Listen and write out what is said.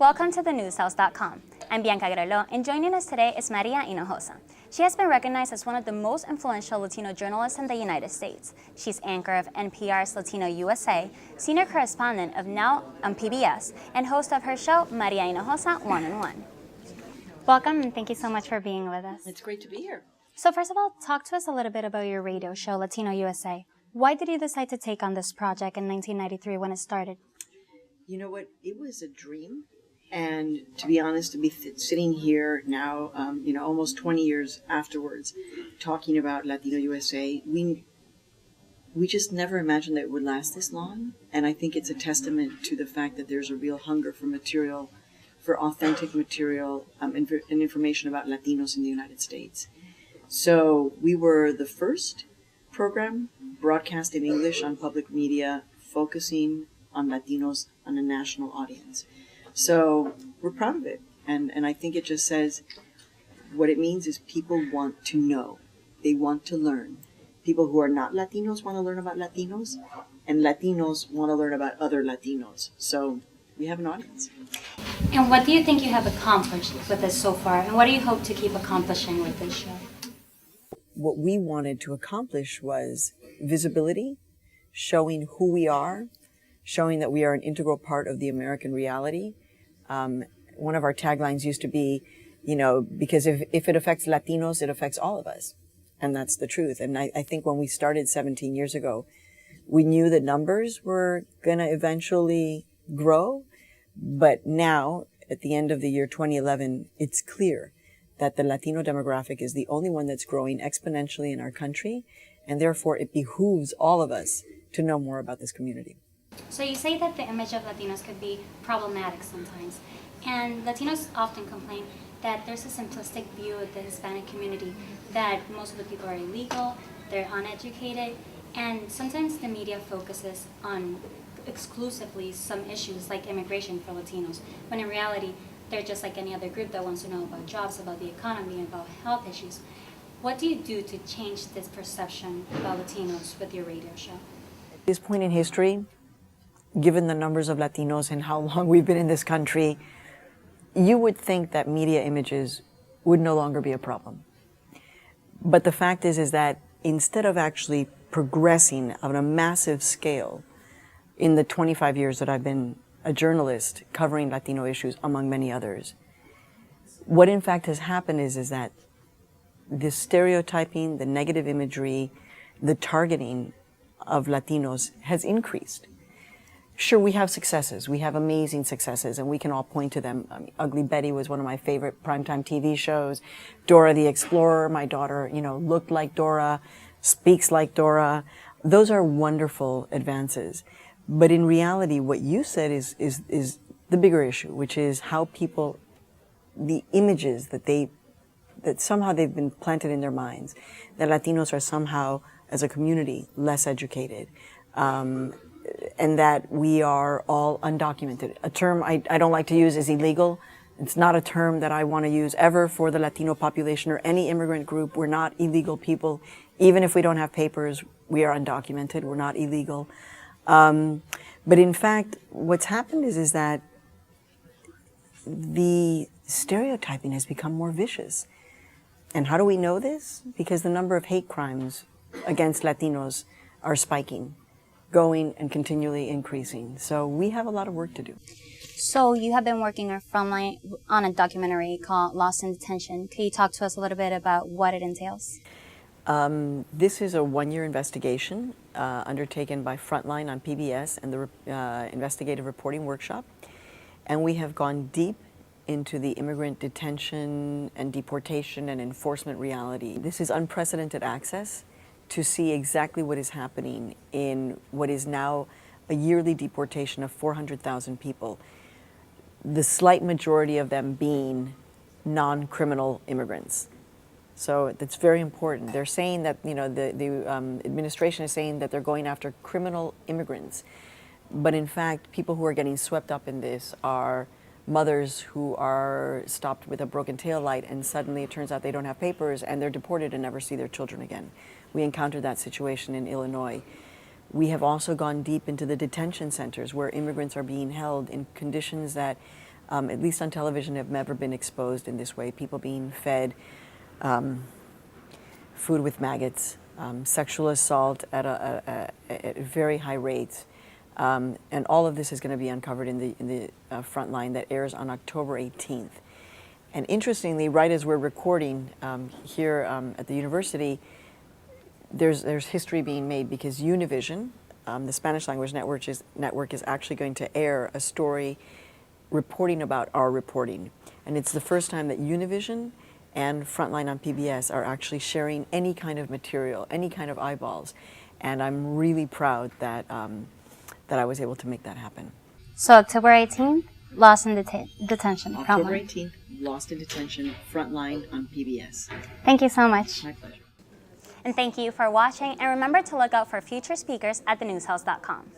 Welcome to thenewshouse.com. I'm Bianca Graulau, and joining us today is Maria Hinojosa. She has been recognized as one of the most influential Latino journalists in the United States. She's anchor of NPR's Latino USA, senior correspondent of Now on PBS, and host of her show, Maria Hinojosa One-on-One. Welcome, and thank you so much for being with us. It's great to be here. So first of all, talk to us a little bit about your radio show, Latino USA. Why did you decide to take on this project in 1993 when it started? You know what? It was a dream. And to be honest, to be sitting here now, almost 20 years afterwards, talking about Latino USA, we just never imagined that it would last this long. And I think it's a testament to the fact that there's a real hunger for material, for authentic material and information about Latinos in the United States. So we were the first program broadcast in English on public media, focusing on Latinos on a national audience. So we're proud of it. And I think it just says what it means is people want to know. They want to learn. People who are not Latinos want to learn about Latinos, and Latinos want to learn about other Latinos. So we have an audience. And what do you think you have accomplished with this so far? And what do you hope to keep accomplishing with this show? What we wanted to accomplish was visibility, showing who we are, showing that we are an integral part of the American reality. One of our taglines used to be, because if it affects Latinos, it affects all of us. And that's the truth. And I think when we started 17 years ago, we knew the numbers were going to eventually grow. But now, at the end of the year 2011, it's clear that the Latino demographic is the only one that's growing exponentially in our country. And therefore, it behooves all of us to know more about this community. So you say that the image of Latinos could be problematic sometimes, and Latinos often complain that there's a simplistic view of the Hispanic community, that most of the people are illegal, they're uneducated, and sometimes the media focuses on exclusively some issues like immigration for Latinos, when in reality, they're just like any other group that wants to know about jobs, about the economy, about health issues. What do you do to change this perception about Latinos with your radio show? At this point in history, given the numbers of Latinos and how long we've been in this country, you would think that media images would no longer be a problem. But the fact is that instead of actually progressing on a massive scale in the 25 years that I've been a journalist covering Latino issues, among many others, what in fact has happened is that the stereotyping, the negative imagery, the targeting of Latinos has increased. Sure, we have successes. We have amazing successes, and we can all point to them. Ugly Betty was one of my favorite primetime TV shows. Dora the Explorer, my daughter, looked like Dora, speaks like Dora. Those are wonderful advances. But in reality, what you said is the bigger issue, which is how people, the images that somehow they've been planted in their minds, that Latinos are somehow, as a community, less educated. And that we are all undocumented. A term I don't like to use is illegal. It's not a term that I want to use ever for the Latino population or any immigrant group. We're not illegal people. Even if we don't have papers, we are undocumented. We're not illegal. But in fact, what's happened is that the stereotyping has become more vicious. And how do we know this? Because the number of hate crimes against Latinos are spiking, going and continually increasing. So we have a lot of work to do. So you have been working on a documentary called Lost in Detention. Can you talk to us a little bit about what it entails? This is a one-year investigation undertaken by Frontline on PBS and the Investigative Reporting Workshop. And we have gone deep into the immigrant detention and deportation and enforcement reality. This is unprecedented access to see exactly what is happening in what is now a yearly deportation of 400,000 people, the slight majority of them being non-criminal immigrants. So that's very important. They're saying that, the administration is saying that they're going after criminal immigrants. But in fact, people who are getting swept up in this are mothers who are stopped with a broken taillight, and suddenly it turns out they don't have papers and they're deported and never see their children again. We encountered that situation in Illinois. We have also gone deep into the detention centers where immigrants are being held in conditions that at least on television, have never been exposed in this way. People being fed food with maggots, sexual assault at very high rates. And all of this is going to be uncovered in the Frontline that airs on October 18th. And interestingly, right as we're recording here at the university, there's history being made because Univision, the Spanish language network is actually going to air a story reporting about our reporting. And it's the first time that Univision and Frontline on PBS are actually sharing any kind of material, any kind of eyeballs. And I'm really proud that, that I was able to make that happen. So October 18th, Lost in Detention. October Frontline. 18th, Lost in Detention, Frontline on PBS. Thank you so much. My pleasure. And thank you for watching. And remember to look out for future speakers at thenewshouse.com.